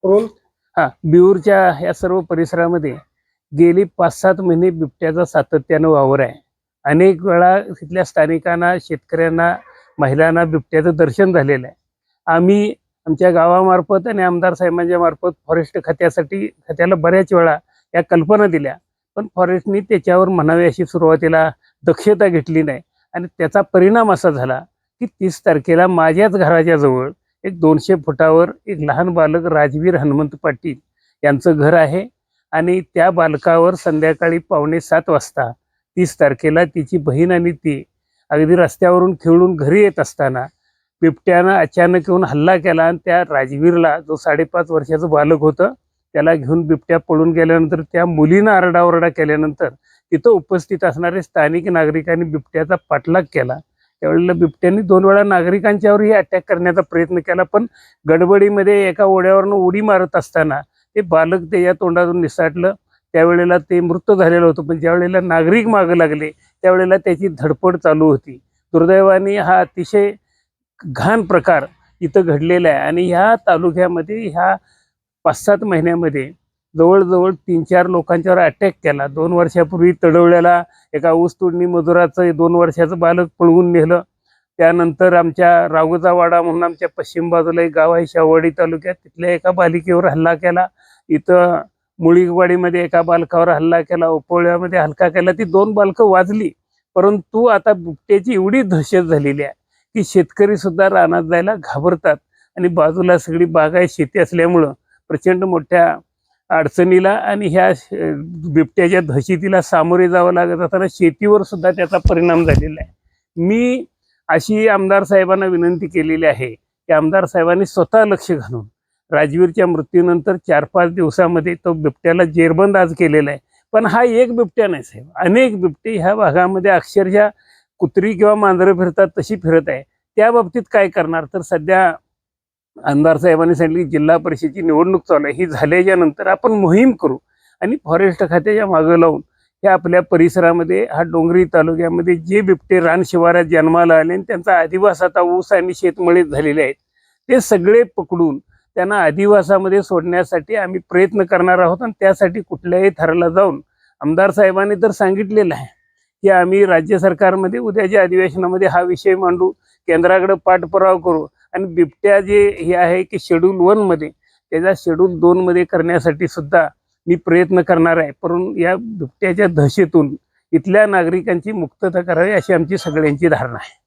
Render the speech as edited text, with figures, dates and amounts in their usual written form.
बिऊरच्या या सर्व परिसरामध्ये गेली 5-7 महिने बिबट्याचा सातत्यानं वावर आहे। अनेक वेळा तिथल्या स्थानिकांना, शेतकऱ्यांना, महिलांना बिबट्याचं दर्शन झालेलं आहे। आम्ही आमच्या गावामार्फत आणि आमदार साहेबांच्या मार्फत फॉरेस्ट खात्याला बऱ्याच वेळा या कल्पना दिल्या, पण फॉरेस्टनी त्याच्यावर म्हणावी अशी सुरुवातीला दक्षता घेतली नाही आणि त्याचा परिणाम असा झाला की 30 तारखेला माझ्याच घराच्या जवळ एक 200 फुटावर एक लहान बालक राजवीर हनुमंत पाटील यांचं घर आहे आणि त्या बालकावर संध्याकाळी 6:45 वाजता 30 तारखेला तिची बहीण आणि ती अगदी रस्त्यावरून खेळून घरी येत असताना बिबट्यानं अचानक येऊन हल्ला केला आणि त्या राजवीरला, जो 5.5 वर्षाचं बालक होतं, त्याला घेऊन बिबट्या पळून गेल्यानंतर त्या मुलीनं आरडाओरडा केल्यानंतर तिथं उपस्थित असणारे स्थानिक नागरिकांनी बिबट्याचा पाठलाग केला। त्यावेळेला बिबट्याने 2 वेळा नागरिकांच्यावरही अटॅक करण्याचा प्रयत्न केला, पण गडबडीमध्ये एका ओढ्यावरनं उडी मारत असताना ते बालक त्याच्या तोंडातून निसटलं। त्यावेळेला ते मृत झालेलं होतं, पण ज्यावेळेला नागरिक मागं लागले त्यावेळेला त्याची धडपड चालू होती। दुर्दैवाने हा अतिशय घाण प्रकार इथं घडलेला आहे आणि ह्या तालुक्यामध्ये ह्या 5-7 महिन्यामध्ये जवळजवळ 3-4 लोकांच्यावर अटॅक केला। 2 वर्षापूर्वी तडवळ्याला एका ऊस तोडणी मजुराचं 2 वर्षाचं बालक पळवून नेलं। त्यानंतर आमच्या राघोचा वाडा म्हणून आमच्या पश्चिम बाजूला एक गाव आहे शाहूवाडी तालुक्यात, तिथल्या एका बालिकेवर हल्ला केला। इथं मुळीवाडीमध्ये एका बालकावर हल्ला केला, उपवळ्यामध्ये हल्ला केला। ती 2 बालकं वाचली, परंतु आता बिबट्याची एवढी दहशत झालेली आहे की शेतकरी सुद्धा रानात जायला घाबरतात आणि बाजूला सगळी बागायत शेती असल्यामुळं प्रचंड मोठ्या अडचणीला आणि ह्या बिबट्याच्या दहशतीला सामोरे जावं लागत असताना शेतीवर सुद्धा त्याचा परिणाम झालेला आहे। मी अशी आमदार साहेबांना विनंती केलेली आहे की आमदार साहेबांनी स्वतः लक्ष घालून राजवीरच्या मृत्यूनंतर 4-5 दिवसामध्ये तो बिबट्याला जेरबंद आज केलेला आहे। पण हा एक बिबट्या नाही साहेब, अनेक बिबटे ह्या भागामध्ये अक्षरशः कुत्री किंवा मांजरं फिरतात तशी फिरत आहे। त्या बाबतीत काय करणार? तर सध्या आमदार साहेबांनी सांगितलं की जिल्हा परिषदेची निवडणूक चालू आहे, ही झाल्याच्या नंतर आपण मोहीम करू आणि फॉरेस्ट खात्याच्या मागं लावून हे आपल्या परिसरामध्ये हा डोंगरी तालुक्यामध्ये जे बिबटे रान शिवारात जन्माला आले आणि त्यांचा अधिवास आता ऊस आणि शेतमळीत झालेले आहेत, ते सगळे पकडून त्यांना अधिवासामध्ये सोडण्यासाठी आम्ही प्रयत्न करणार आहोत। आणि त्यासाठी कुठल्याही थराला जाऊन आमदार साहेबांनी तर सांगितलेलं आहे की आम्ही राज्य सरकारमध्ये उद्याच्या अधिवेशनामध्ये हा विषय मांडू, केंद्राकडे पाठपुरावा करू आणि बिबट्या जे हे आहे की शेड्यूल 1 मध्ये त्याचा शेड्यूल 2 मध्ये करण्यासाठी सुद्धा मी प्रयत्न करणार आहे। परंतु या बिबट्याच्या दहशतीतून इथल्या नागरिकांची मुक्तता करावी अशी आमची सगळ्यांची धारणा आहे।